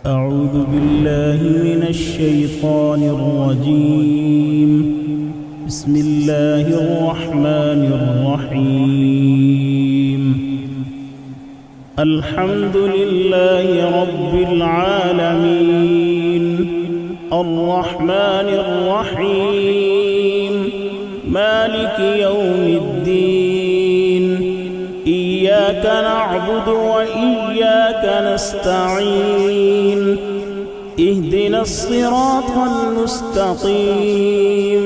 أعوذ بالله من الشيطان الرجيم. بسم الله الرحمن الرحيم. الحمد لله رب العالمين، الرحمن الرحيم، مالك يوم الدين. إياك نعبد وإياك نستعين. اهدنا الصراط المستقيم،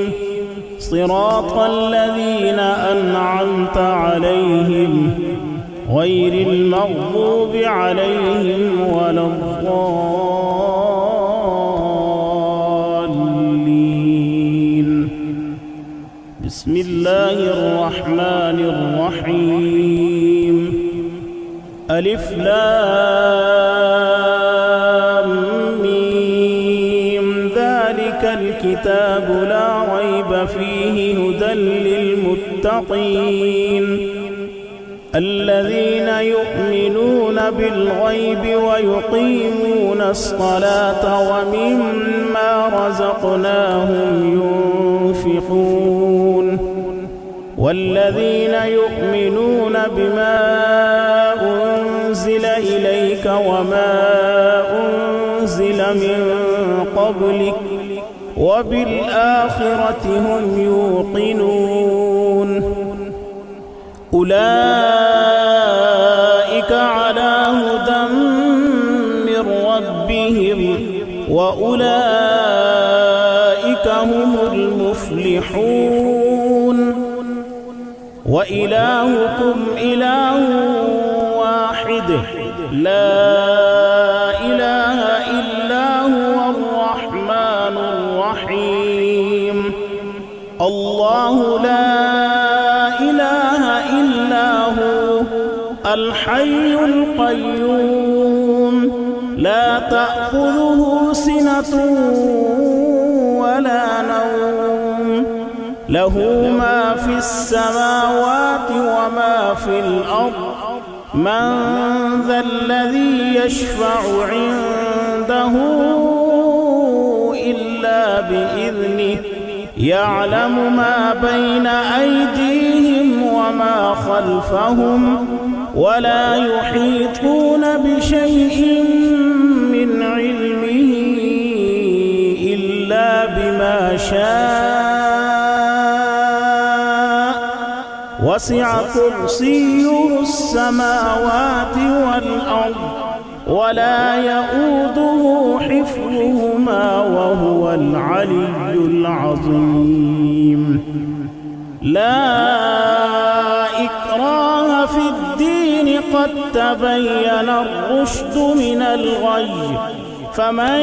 صراط الذين أنعمت عليهم غير المغضوب عليهم ولا الضالين. بسم الله الرحمن الرحيم. ألف لام ميم. ذلك الكتاب لا ريب فيه هدى للمتقين الذين يؤمنون بالغيب ويقيمون الصلاة ومما رزقناهم ينفقون والذين يؤمنون بما أنزل إليك وما أنزل من قبلك وبالآخرة هم يوقنون. أولئك على هدى من ربهم وأولئك هم المفلحون. وإلهكم إله واحد لا إله إلا هو الرحمن الرحيم. الله لا إله إلا هو الحي القيوم لا تأخذه سنة ولا نوم له ما في السماوات وما في الأرض. من ذا الذي يشفع عنده إلا بإذنه يعلم ما بين أيديهم وما خلفهم ولا يحيطون بشيء من علمه إلا بما شاء. وسع كرسيه السماوات والأرض ولا يؤوده حفظهما وهو العلي العظيم. لا إكراه في الدين قد تبين الرشد من الغي. فمن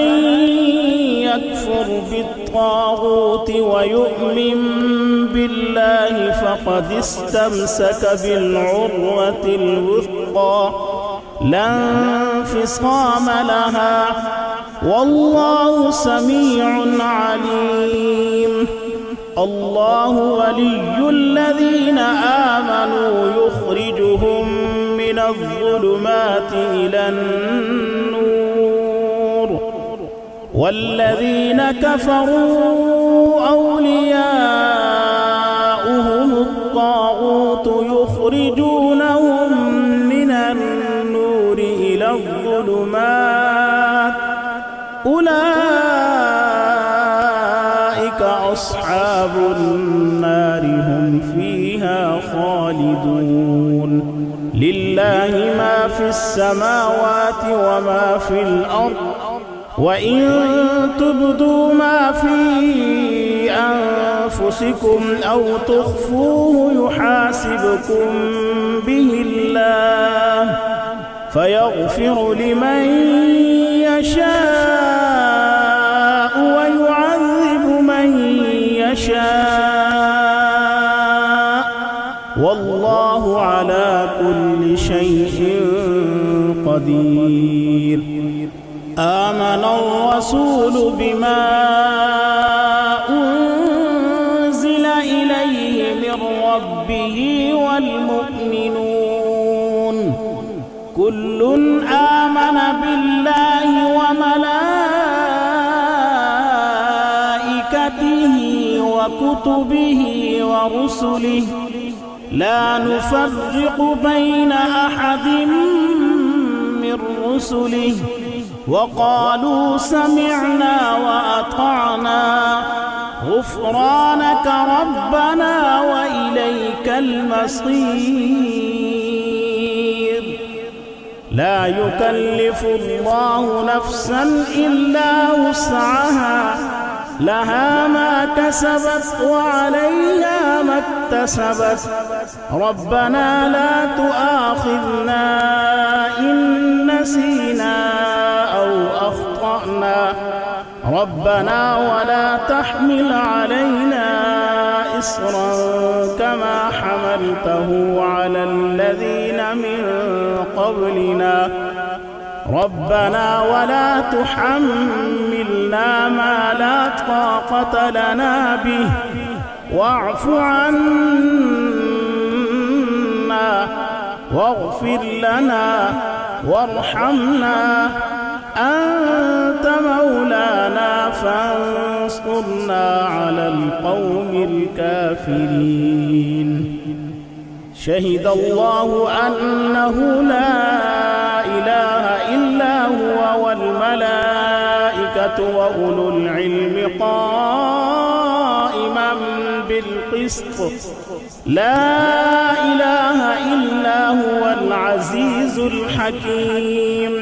يكفر بالطاغوت ويؤمن بالله فقد استمسك بالعروة الوثقى لا انفصام لها والله سميع عليم. الله ولي الذين آمنوا يخرجهم من الظلمات إلى النور والذين كفروا أولياؤهم الطاغوت يخرجونهم من النور إلى الظلمات. أولئك أصحاب النار هم فيها خالدون. لله ما في السماوات وما في الأرض وإن تبدوا ما في أنفسكم أو تخفوه يحاسبكم به الله فيغفر لمن يشاء ويعذب من يشاء والله على كل شيء قدير. آمن الرسول بما أنزل إليه من ربه والمؤمنون كل آمن بالله وملائكته وكتبه ورسله لا نفرق بين أحد من رسله وقالوا سمعنا وأطعنا غفرانك ربنا وإليك المصير. لا يكلف الله نفسا إلا وسعها لها ما كسبت وعليها ما اكتسبت ربنا لا تؤاخذنا إن نسينا أو أخطأنا ربنا ولا تحمل علينا إصرا كما حملته على الذين من قبلنا ربنا ولا تحملنا ما لا طاقة لنا به واعف عنا واغفر لنا وارحمنا أنت مولانا فانصرنا على القوم الكافرين. شهد الله أنه لا إله إلا هو والملائكة وأولو العلم قائما بالقسط لا إله إلا هو العزيز الحكيم.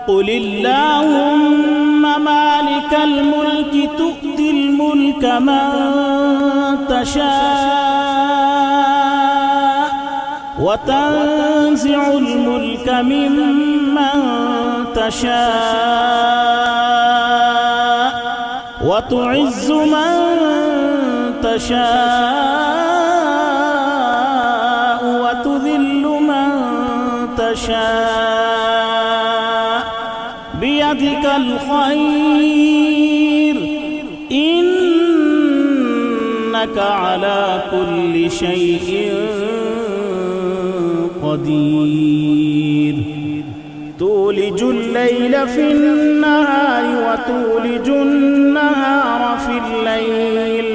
قل اللهم مالك الملك تؤتي الملك من تشاء وتنزع الملك ممن تشاء وتعز من تشاء وتذل من تشاء بيدك الخير إنك على كل شيء قدير. تولج الليل في النهار وتولج النهار في الليل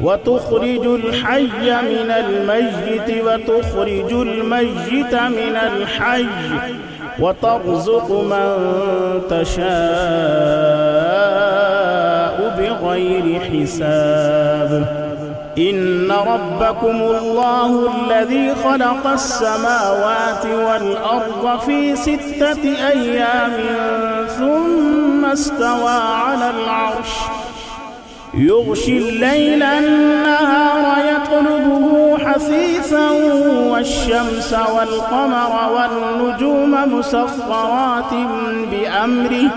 وتخرج الحي من الميت وتخرج الميت من الحي وترزق من تشاء بغير حساب. إن ربكم الله الذي خلق السماوات والأرض في 6 أيام ثم استوى على العرش يغشي الليل النهار يطلبه حثيثا والشمس والقمر والنجوم مسخرات بأمره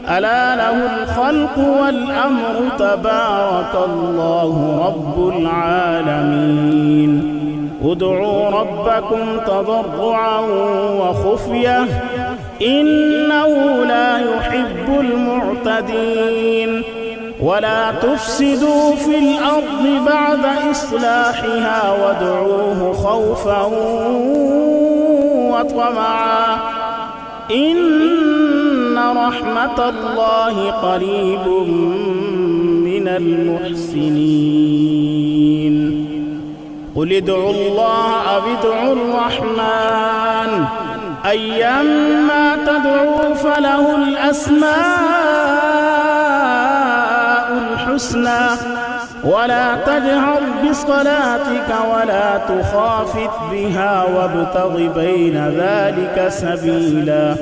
ألا له الخلق والأمر تبارك الله رب العالمين. ادعوا ربكم تضرعا وخفية إنه لا يحب المعتدين. ولا تفسدوا في الأرض بعد إصلاحها وادعوه خوفا وطمعا إن رحمة الله قريب من المحسنين. قل ادعوا الله أو ادعوا الرحمن أيما تدعوا فله الأسماء الحسنى ولا تجهر بصلاتك ولا تخافت بها وابتغ بين ذلك سبيلا.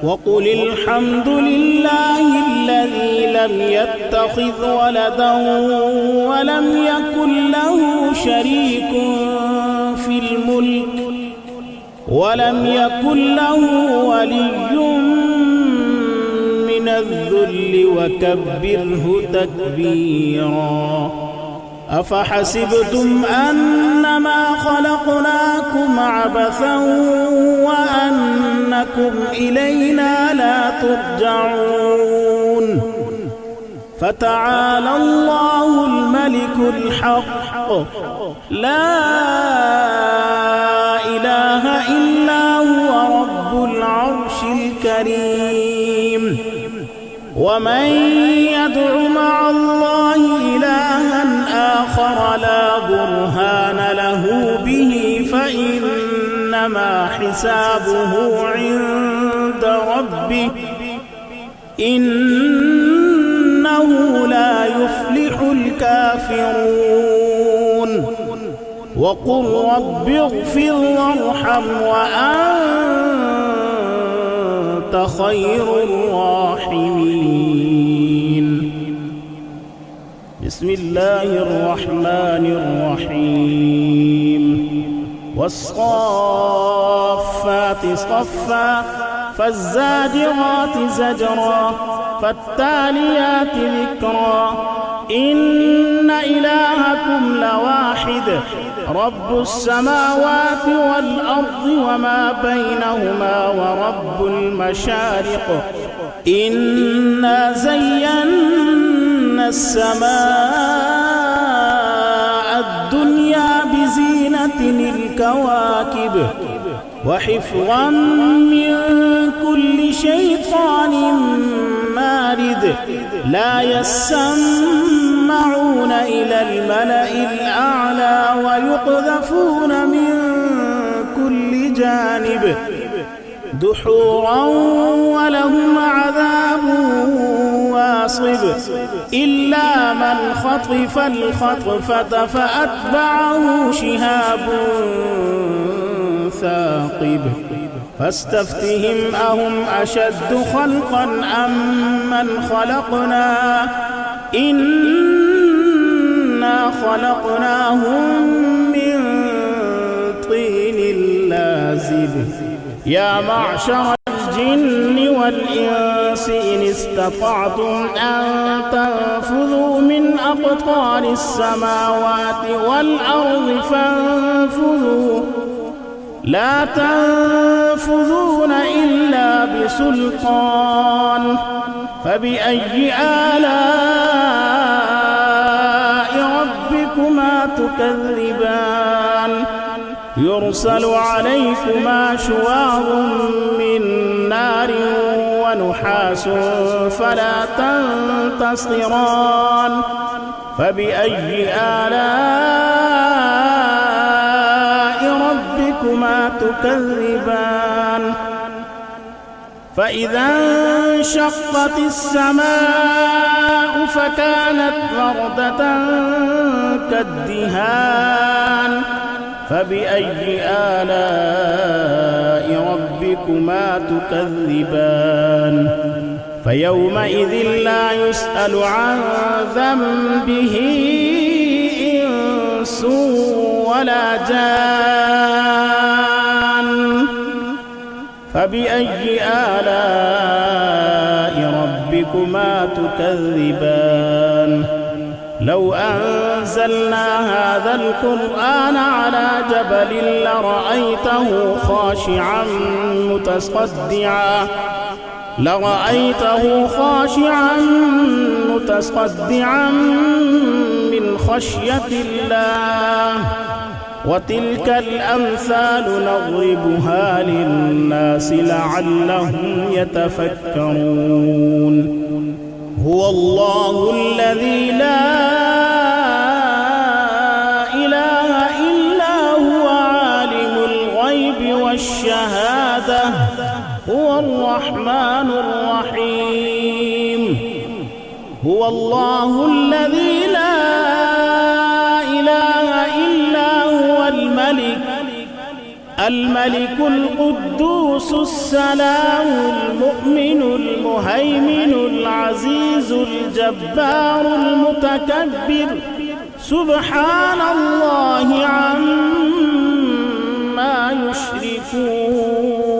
وقل الحمد لله الذي لم يتخذ ولدا ولم يكن له شريك في الملك ولم يكن له ولي من الذل وكبره تكبيرا. أفحسبتم أنما خلقناكم عبثا وأنكم إلينا لا ترجعون. فتعالى الله الملك الحق لا إله إلا الكريم ومن يدع مع الله إلها آخر لا برهان له به فإنما حسابه عند ربه إنه لا يفلح الكافرون وقل رب اغفر وارحم وأنت خير الراحمين. بسم الله الرحمن الرحيم والصافات صفا فالزاجرات زجرا فالتاليات ذكرا إن إلهكم لواحد رب السماوات والأرض وما بينهما ورب المشارق إنا زينا السماء الدنيا بزينة الكواكب وحفظا من كل شيطان مارد لا يسمعون إلى الملأ الأعلى ويقذفون من كل جانب دحورا ولهم عذاب واصب إلا من خطف الخطفة فأتبعه شهاب ثاقب فاستفتهم أهم أشد خلقا أم من خلقنا إنا خلقناهم من طين لازب يا معشر الجن والإنس إن استطعتم أن تنفذوا من أقطار السماوات والأرض فانفذوا لا تنفذون إلا بسلطان فبأي آلاء ربكما تكذبان يرسل عليكما شواظ من نار ونحاس فلا تنتصران فبأي آلاء ربكما تكذبان فإذا انشقت السماء فكانت وردة كالدهان فبأي آلاء ربكما تكذبان فيومئذ لا يسأل عن ذنبه إنس ولا جان فبأي آلاء ربكما تكذبان لو أنزلنا هذا القرآن على جبل لرأيته خاشعا متصدعا من خشية الله وتلك الأمثال نضربها للناس لعلهم يتفكرون هو الله الذي لا إله إلا هو عالم الغيب والشهادة هو الرحمن الرحيم هو الله الذي لا إله إلا هو الملك القدوس السلام المؤمن المهيمن العزيز الجبار المتكبر سبحان الله عما يشركون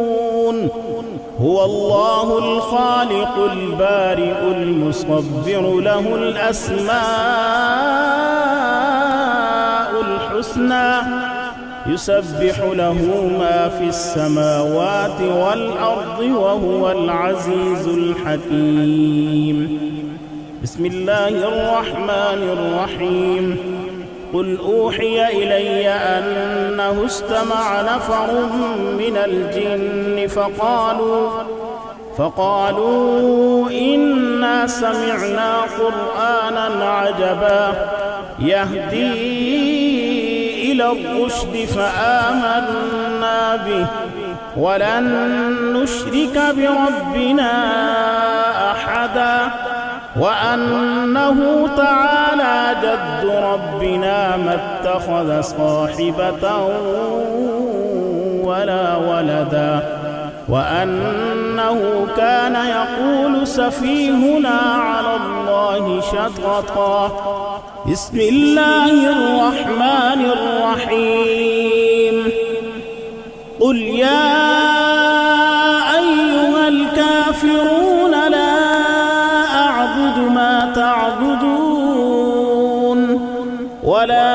هو الله الخالق البارئ المصور له الأسماء الحسنى يسبح له ما في السماوات والأرض وهو العزيز الحكيم بسم الله الرحمن الرحيم قل أوحي إلي أنه استمع نفر من الجن فقالوا إنا سمعنا قرآنا عجبا يهدي إلى الرشد فآمنا به ولن نشرك بربنا أحدا وأنه تعالى جد ربنا ما اتخذ صاحبة ولا ولدا وأنه كان يقول سفيهنا على الله شططا. بسم الله الرحمن الرحيم. قل يا أيها الكافرون لا أعبد ما تعبدون ولا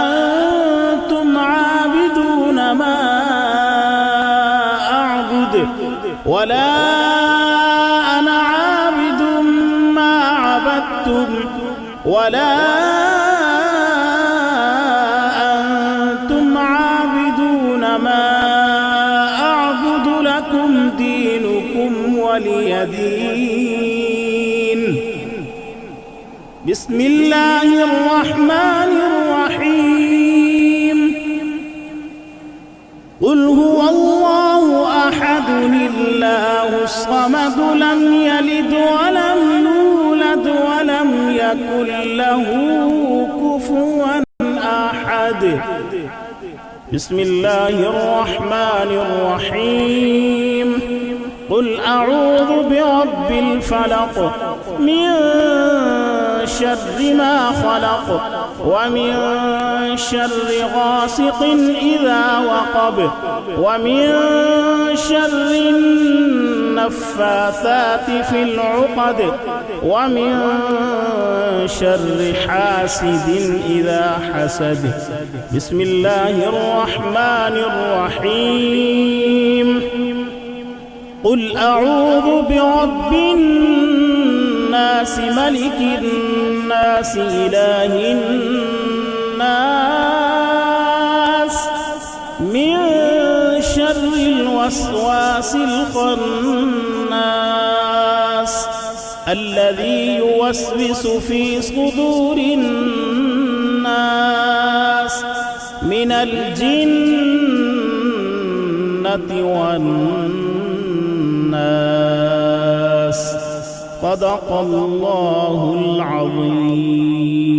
أنتم عابدون ما أعبد ولا أنا عابد ما عبدتم ولا أنتم عابدون ما أعبد لكم دينكم ولي دين. بسم الله الرحمن الرحيم. قل هو الله أحد الله الصمد لم يلد ولم يولد ولم يكن له كفوا أحد. بسم الله الرحمن الرحيم. قل أعوذ برب الفلق من شر ما خلق ومن شر غاسق إذا وقب ومن شر النفاثات في العقد ومن شر حاسد إذا حسد. بسم الله الرحمن الرحيم. قل أعوذ برب الناس ملك الناس إله الناس من شر الوسواس الخناس الذي يوسوس في صدور الناس من الجنة والناس. صدق الله العظيم.